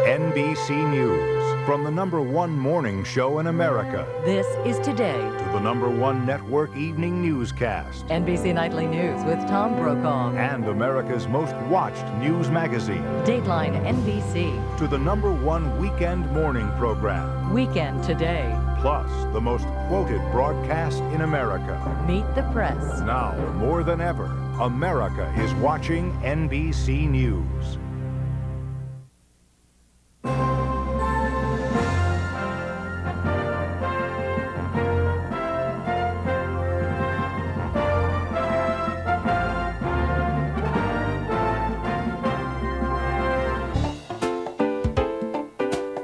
NBC News, from the #1 morning show in America This is Today. to the #1 network evening newscast NBC Nightly News with Tom Brokaw. and America's most watched news magazine Dateline NBC. to the #1 weekend morning program, Weekend Today. plus the most quoted broadcast in America. Meet the press. Now, more than ever, America is watching NBC News.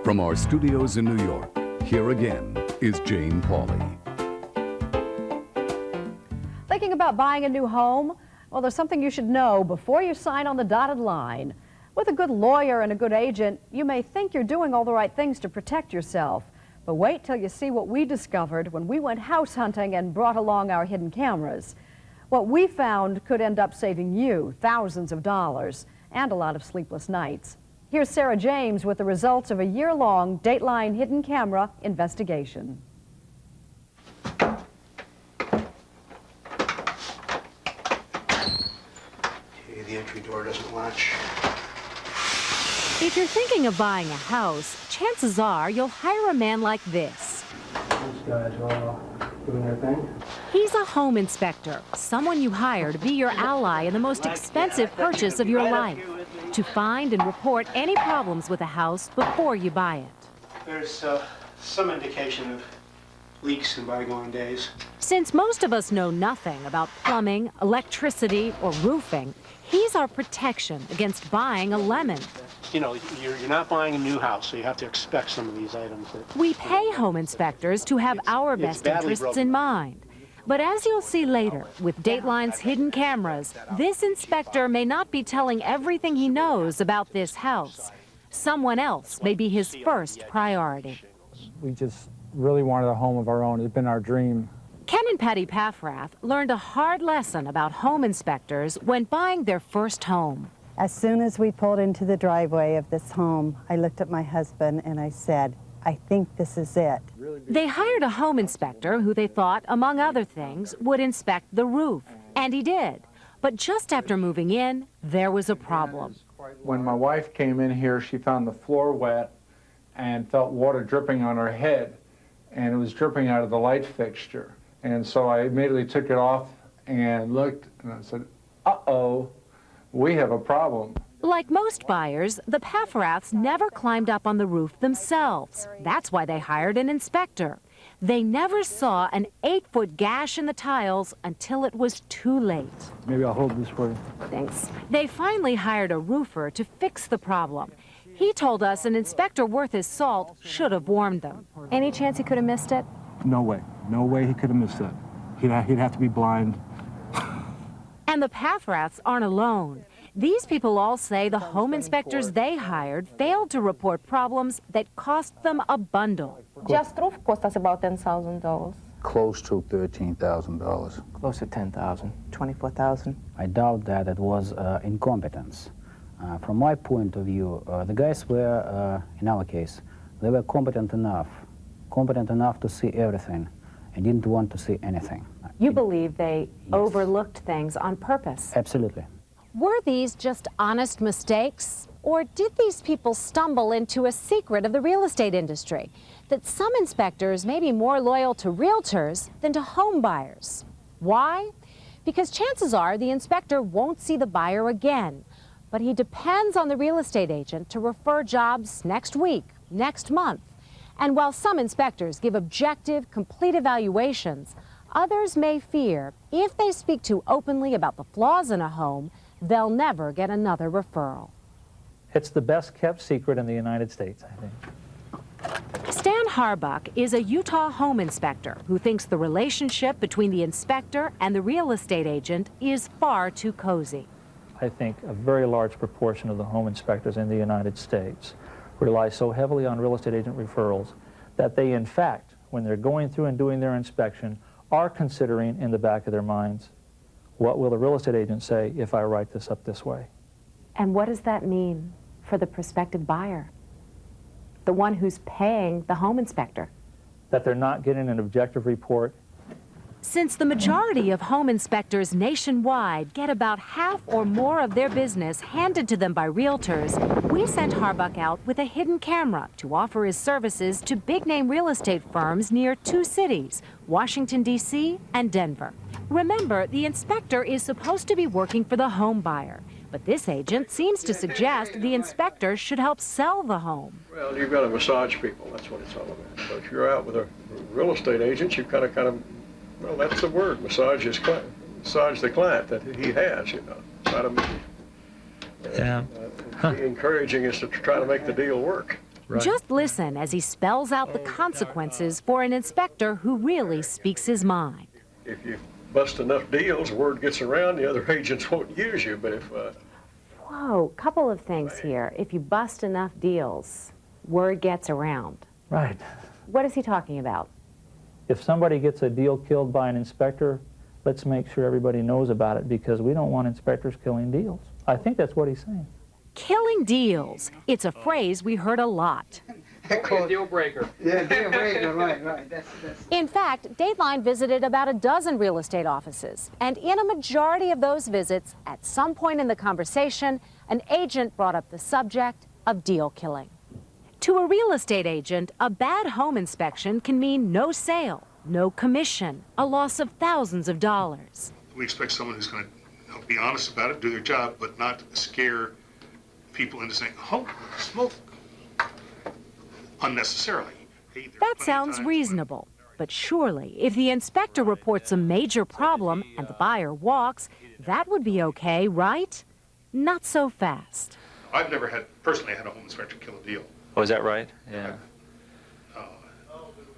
From our studios in New York, here again is Jane Pauley. Thinking about buying a new home? Well, there's something you should know before you sign on the dotted line. With a good lawyer and a good agent, you may think you're doing all the right things to protect yourself. But wait till you see what we discovered when we went house hunting and brought along our hidden cameras. What we found could end up saving you thousands of dollars and a lot of sleepless nights. Here's Sarah James with the results of a year-long Dateline hidden camera investigation. The entry door doesn't latch. If you're thinking of buying a house, chances are you'll hire a man like this. These guys are all doing their thing. He's a home inspector, someone you hire to be your ally in the most expensive purchase of your life, to find and report any problems with a house before you buy it. There's some indication of leaks in bygone days. Since most of us know nothing about plumbing, electricity, or roofing, he's our protection against buying a lemon. You know, you're not buying a new house, so you have to expect some of these items. We pay home inspectors to have our best interests in mind. But as you'll see later, with Dateline's hidden cameras, this inspector may not be telling everything he knows about this house. Someone else may be his first priority. We just really wanted a home of our own. It's been our dream. Ken and Patty Paffrath learned a hard lesson about home inspectors when buying their first home. As soon as we pulled into the driveway of this home, I looked at my husband and I said, I think this is it. They hired a home inspector who they thought, among other things, would inspect the roof. And he did. But just after moving in, there was a problem. When my wife came in here, she found the floor wet and felt water dripping on her head, and it was dripping out of the light fixture. And so I immediately took it off and looked, and I said, uh-oh, we have a problem. Like most buyers, the Paffraths never climbed up on the roof themselves. That's why they hired an inspector. They never saw an 8-foot gash in the tiles until it was too late. Maybe I'll hold this for you. Thanks. They finally hired a roofer to fix the problem. He told us an inspector worth his salt should have warned them. Any chance he could have missed it? No way. No way he could have missed it. He'd have to be blind. And the Paffraths aren't alone. These people all say the home inspectors they hired failed to report problems that cost them a bundle. Just roof cost us about $10,000. Close to $13,000. Close to 10,000. 24,000. I doubt that it was incompetence. From my point of view, the guys were, in our case, they were competent enough to see everything and didn't want to see anything. You believe they Yes. overlooked things on purpose? Absolutely. Were these just honest mistakes? Or did these people stumble into a secret of the real estate industry? That some inspectors may be more loyal to realtors than to home buyers. Why? Because chances are the inspector won't see the buyer again. But he depends on the real estate agent to refer jobs next week, next month. And while some inspectors give objective, complete evaluations, others may fear if they speak too openly about the flaws in a home, they'll never get another referral. It's the best kept secret in the United States, I think. Stan Harbuck is a Utah home inspector who thinks the relationship between the inspector and the real estate agent is far too cozy. I think a very large proportion of the home inspectors in the United States rely so heavily on real estate agent referrals that they, in fact, when they're going through and doing their inspection, are considering in the back of their minds, what will the real estate agent say if I write this up this way? And what does that mean for the prospective buyer? the one who's paying the home inspector. That they're not getting an objective report. Since the majority of home inspectors nationwide get about half or more of their business handed to them by realtors, we sent Harbuck out with a hidden camera to offer his services to big-name real estate firms near 2 cities, Washington, D.C. and Denver. Remember, the inspector is supposed to be working for the home buyer, but this agent seems to suggest the inspector should help sell the home. Well, you've got to massage people. That's what it's all about. So if you're out with a real estate agent, you kind of, well, that's the word, massage his client, massage the client that he has, you know. It's not a encouraging is to try to make the deal work. Right. Just listen as he spells out the consequences for an inspector who really speaks his mind. If you bust enough deals, word gets around, the other agents won't use you, but if... Whoa, couple of things here. If you bust enough deals, word gets around. Right. What is he talking about? If somebody gets a deal killed by an inspector, let's make sure everybody knows about it, because we don't want inspectors killing deals. I think that's what he's saying. Killing deals. It's a phrase we heard a lot. A deal breaker. Yeah, deal breaker, right. That's... In fact, Dateline visited about a dozen real estate offices, and in a majority of those visits, at some point in the conversation, an agent brought up the subject of deal killing. To a real estate agent, a bad home inspection can mean no sale, no commission, a loss of thousands of dollars. We expect someone who's going to be honest about it, do their job, but not scare people into saying, oh, smoke, unnecessarily. Hey, that sounds reasonable, but surely if the inspector reports a major problem and the buyer walks, that would be okay, right? Not so fast. I've never personally had a home inspector kill a deal. Oh, is that right? Yeah.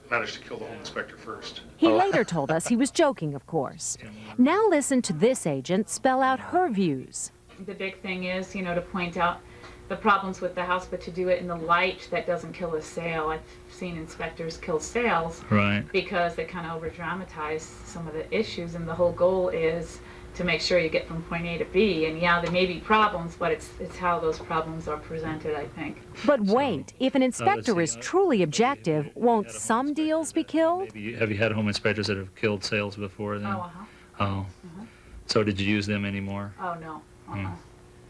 Managed to kill the home inspector first. He later told us he was joking, of course. Now listen to this agent spell out her views. The big thing is, to point out the problems with the house, but to do it in the light that doesn't kill a sale. I've seen inspectors kill sales because they kind of over-dramatize some of the issues, and the whole goal is to make sure you get from point A to B. And yeah, there may be problems, but it's how those problems are presented, I think. But wait, if an inspector is truly objective, won't some deals be killed? Have you had home inspectors that have killed sales before then? Oh. So did you use them anymore? Oh, no.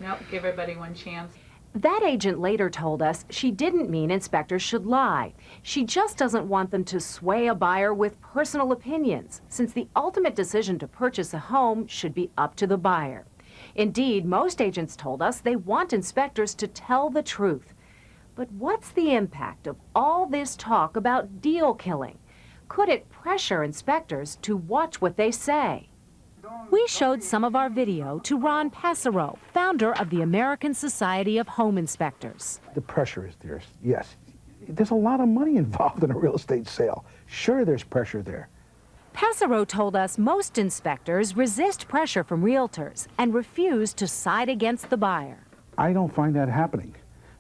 Nope, give everybody one chance. That agent later told us she didn't mean inspectors should lie. She just doesn't want them to sway a buyer with personal opinions, since the ultimate decision to purchase a home should be up to the buyer. Indeed, most agents told us they want inspectors to tell the truth. But what's the impact of all this talk about deal killing? Could it pressure inspectors to watch what they say? We showed some of our video to Ron Passero, founder of the American Society of Home Inspectors. The pressure is there, yes. There's a lot of money involved in a real estate sale. Sure, there's pressure there. Passero told us most inspectors resist pressure from realtors and refuse to side against the buyer. I don't find that happening.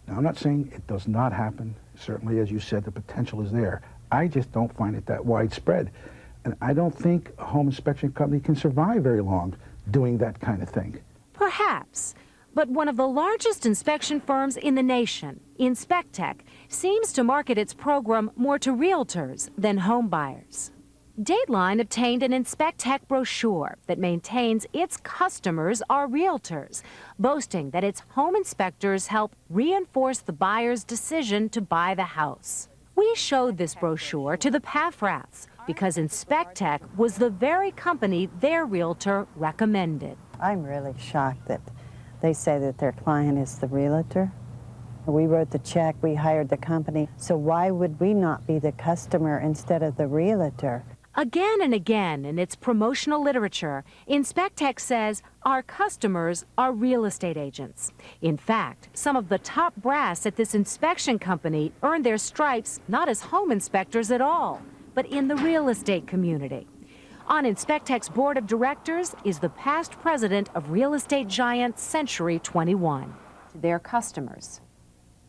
Now, I'm not saying it does not happen. Certainly, as you said, the potential is there. I just don't find it that widespread. And I don't think a home inspection company can survive very long doing that kind of thing. Perhaps. But one of the largest inspection firms in the nation, InspecTech, seems to market its program more to realtors than home buyers. Dateline obtained an InspecTech brochure that maintains its customers are realtors, boasting that its home inspectors help reinforce the buyer's decision to buy the house. We showed this brochure to the Paffraths because InspecTech was the very company their realtor recommended. I'm really shocked that they say that their client is the realtor. We wrote the check, we hired the company, so why would we not be the customer instead of the realtor? Again and again in its promotional literature, InspecTech says our customers are real estate agents. In fact, some of the top brass at this inspection company earned their stripes not as home inspectors at all, but in the real estate community. On InspecTech's board of directors is the past president of real estate giant Century 21. Their customers,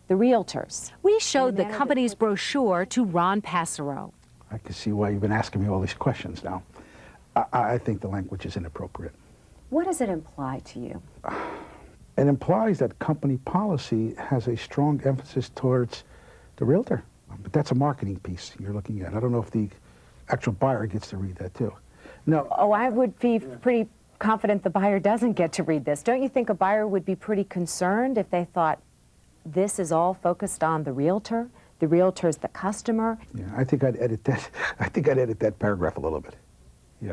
the realtors. We showed the company's brochure to Ron Passero. I can see why you've been asking me all these questions now. I think the language is inappropriate. What does it imply to you? It implies that company policy has a strong emphasis towards The realtor. But that's a marketing piece you're looking at. I don't know if the actual buyer gets to read that too. No. Oh, I would be pretty confident the buyer doesn't get to read this. Don't you think a buyer would be pretty concerned if they thought this is all focused on the realtor's the customer? Yeah, I think I'd edit that. I think I'd edit that paragraph a little bit. Yeah.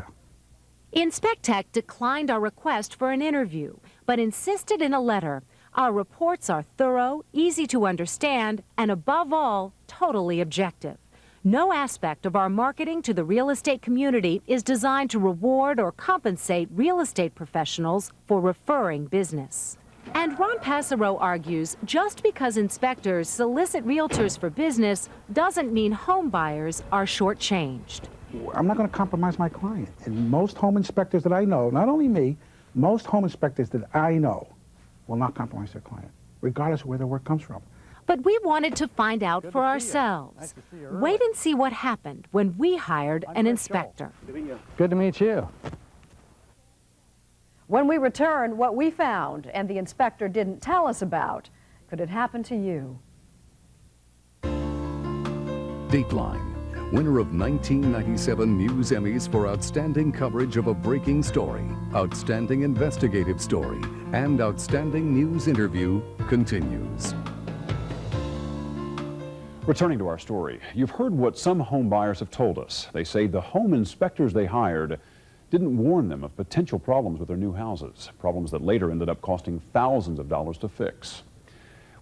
InspecTech declined our request for an interview, but insisted in a letter, our reports are thorough, easy to understand, and above all, totally objective. No aspect of our marketing to the real estate community is designed to reward or compensate real estate professionals for referring business. And Ron Passero argues just because inspectors solicit realtors for business doesn't mean home buyers are shortchanged. I'm not going to compromise my client. And most home inspectors that I know, not only me, most home inspectors that I know will not compromise their client, regardless of where their work comes from. But we wanted to find out for ourselves. Wait and see what happened when we hired an inspector. Good to meet you. When we return, what we found and the inspector didn't tell us about. Could it happen to you? Dateline, winner of 1997 News Emmys for outstanding coverage of a breaking story, outstanding investigative story, and outstanding news interview, continues. Returning to our story, you've heard what some home buyers have told us. They say the home inspectors they hired didn't warn them of potential problems with their new houses, problems that later ended up costing thousands of dollars to fix.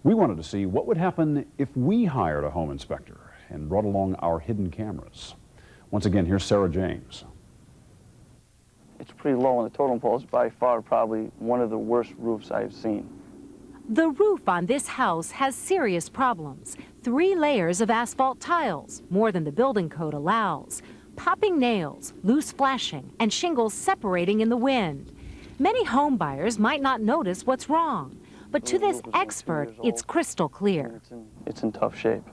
We wanted to see what would happen if we hired a home inspector and brought along our hidden cameras. Once again, here's Sarah James. It's pretty low on the totem pole. It's by far probably one of the worst roofs I've seen. The roof on this house has serious problems. 3 layers of asphalt tiles, more than the building code allows. Popping nails, loose flashing, and shingles separating in the wind. Many home buyers might not notice what's wrong, but to this expert, it's crystal clear. It's in tough shape.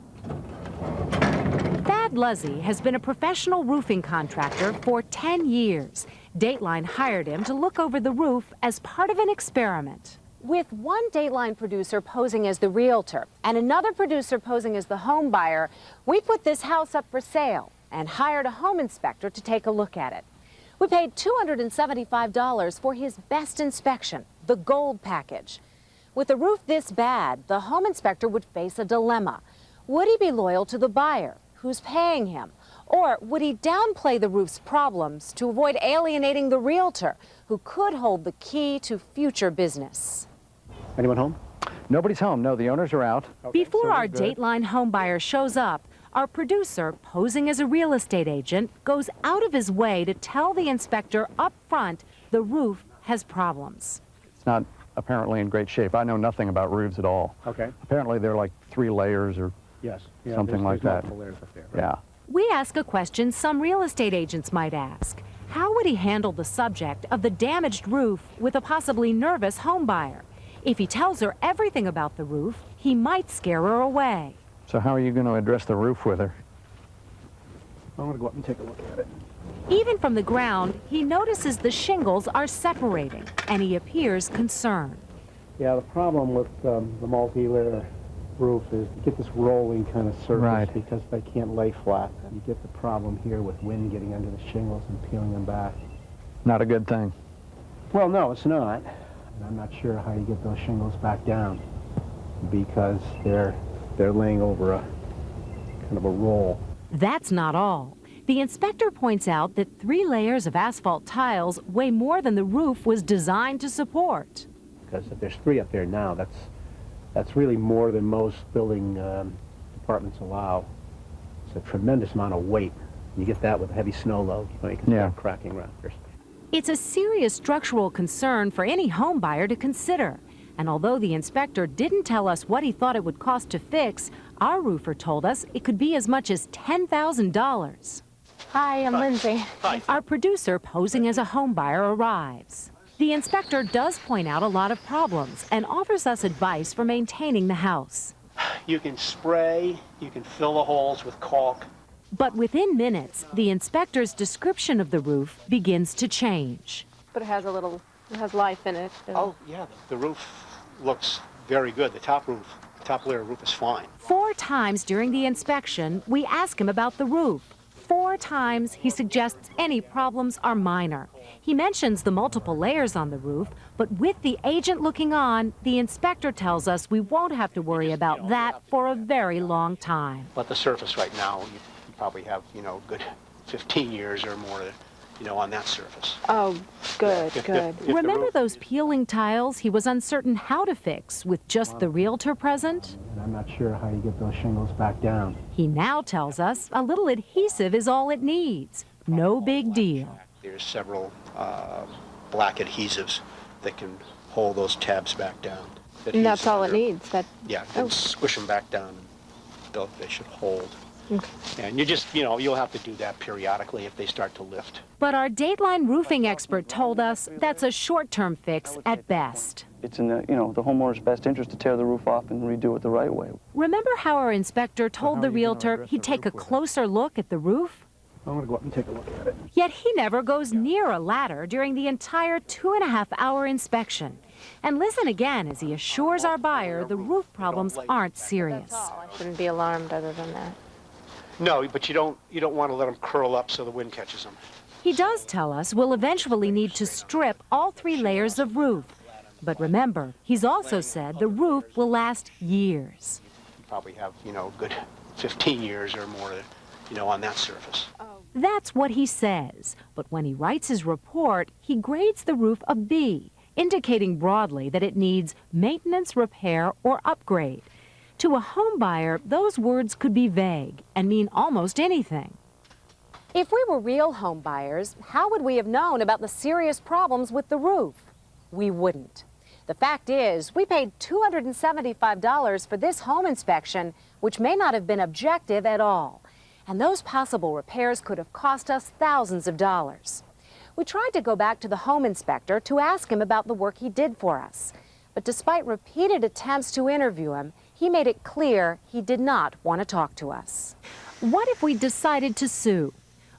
Thad Luzzy has been a professional roofing contractor for 10 years. Dateline hired him to look over the roof as part of an experiment. With one Dateline producer posing as the realtor and another producer posing as the home buyer, we put this house up for sale and hired a home inspector to take a look at it. We paid $275 for his best inspection, the gold package. With a roof this bad, the home inspector would face a dilemma. Would he be loyal to the buyer, who's paying him? Or would he downplay the roof's problems to avoid alienating the realtor, who could hold the key to future business? Anyone home? Nobody's home. No, the owners are out. Before our Dateline home buyer shows up, our producer, posing as a real estate agent, goes out of his way to tell the inspector up front the roof has problems. It's not apparently in great shape. I know nothing about roofs at all. Okay. Apparently they're like 3 layers or something like that. Layers up there, right? Yeah. We ask a question some real estate agents might ask. How would he handle the subject of the damaged roof with a possibly nervous home buyer? If he tells her everything about the roof, he might scare her away. So how are you going to address the roof with her? I'm going to go up and take a look at it. Even from the ground, he notices the shingles are separating, and he appears concerned. Yeah, the problem with the multi-layer roof is you get this rolling kind of surface because they can't lay flat. You get the problem here with wind getting under the shingles and peeling them back. Not a good thing. Well, no, it's not. And I'm not sure how you get those shingles back down because they're laying over a kind of a roll. That's not all. The inspector points out that 3 layers of asphalt tiles weigh more than the roof was designed to support. Because if there's 3 up there now, that's really more than most building departments allow. It's a tremendous amount of weight. You get that with a heavy snow load, you can start cracking rafters. It's a serious structural concern for any home buyer to consider. And although the inspector didn't tell us what he thought it would cost to fix, our roofer told us it could be as much as $10,000. Hi, I'm Lindsay. Hi. Our producer, posing as a home buyer, arrives. The inspector does point out a lot of problems and offers us advice for maintaining the house. You can spray, you can fill the holes with caulk. But within minutes, the inspector's description of the roof begins to change. But it has life in it. Oh, yeah, the roof looks very good, the top roof. Top layer roof is fine. 4 times during the inspection, we ask him about the roof. 4 times he suggests any problems are minor. He mentions the multiple layers on the roof, but with the agent looking on, the inspector tells us we won't have to worry about that for a very long time. But the surface right now, you probably have, good 15 years or more, on that surface. Oh, good, good. Remember those peeling tiles he was uncertain how to fix with just the realtor present? And I'm not sure how you get those shingles back down. He now tells us a little adhesive is all it needs. No big deal. There's several black adhesives that can hold those tabs back down. And that's all it needs? Yeah, and squish them back down. They should hold. Okay. And you just, you'll have to do that periodically if they start to lift. But our Dateline roofing expert told us that's a short-term fix at best. It's in the homeowner's best interest to tear the roof off and redo it the right way. Remember how our inspector told the realtor he'd take a closer look at the roof? I'm going to go up and take a look at it. Yet he never goes near a ladder during the entire 2.5-hour inspection. And listen again as he assures our buyer the roof problems aren't serious. I shouldn't be alarmed other than that. No, but you don't want to let them curl up so the wind catches them. He does tell us we'll eventually need to strip all 3 layers of roof. But remember, he's also said the roof will last years. You probably have, good 15 years or more, on that surface. That's what he says. But when he writes his report, he grades the roof a B, indicating broadly that it needs maintenance, repair, or upgrade. To a home buyer, those words could be vague and mean almost anything. If we were real home buyers, how would we have known about the serious problems with the roof? We wouldn't. The fact is, we paid $275 for this home inspection, which may not have been objective at all. And those possible repairs could have cost us thousands of dollars. We tried to go back to the home inspector to ask him about the work he did for us. But despite repeated attempts to interview him, he made it clear he did not want to talk to us. What if we decided to sue?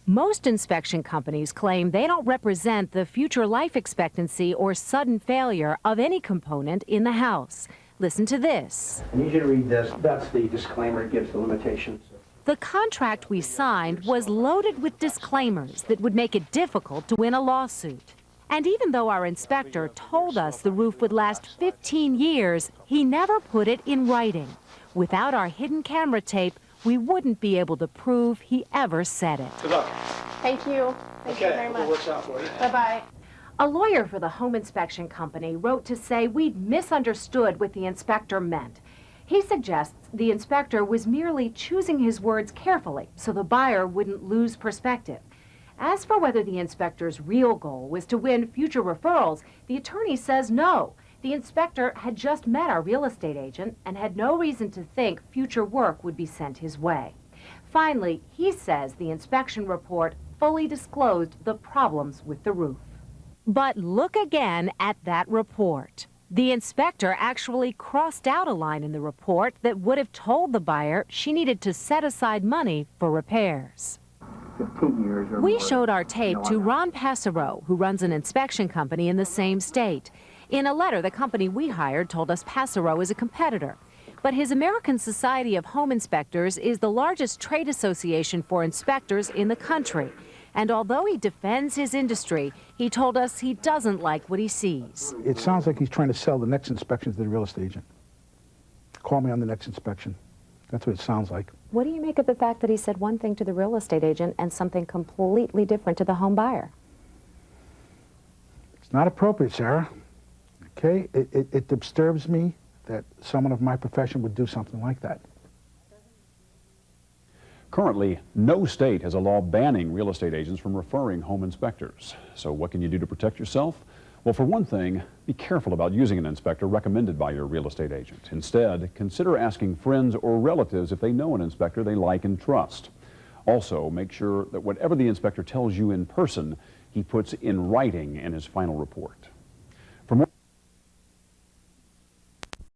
Most inspection companies claim they don't represent the future life expectancy or sudden failure of any component in the house. Listen to this. I need you to read this. That's the disclaimer. It gives the limitations. The contract we signed was loaded with disclaimers that would make it difficult to win a lawsuit. And even though our inspector told us the roof would last 15 years, he never put it in writing. Without our hidden camera tape, we wouldn't be able to prove he ever said it. Good luck. Thank you. Thank you very much. It works out for you. Bye-bye. A lawyer for the home inspection company wrote to say we'd misunderstood what the inspector meant. He suggests the inspector was merely choosing his words carefully so the buyer wouldn't lose perspective. As for whether the inspector's real goal was to win future referrals, the attorney says no. The inspector had just met our real estate agent and had no reason to think future work would be sent his way. Finally, he says the inspection report fully disclosed the problems with the roof. But look again at that report. The inspector actually crossed out a line in the report that would have told the buyer she needed to set aside money for repairs. 15 years or We more. showed our tape to Ron Passero, who runs an inspection company in the same state. In a letter, the company we hired told us Passero is a competitor. But his American Society of Home Inspectors is the largest trade association for inspectors in the country. And although he defends his industry, he told us he doesn't like what he sees. It sounds like he's trying to sell the next inspection to the real estate agent. Call me on the next inspection. That's what it sounds like. What do you make of the fact that he said one thing to the real estate agent and something completely different to the home buyer? It's not appropriate, Sarah. Okay? It disturbs me that someone of my profession would do something like that. Currently, no state has a law banning real estate agents from referring home inspectors. So what can you do to protect yourself? Well, for one thing, be careful about using an inspector recommended by your real estate agent. Instead, consider asking friends or relatives if they know an inspector they like and trust. Also, make sure that whatever the inspector tells you in person, he puts in writing in his final report.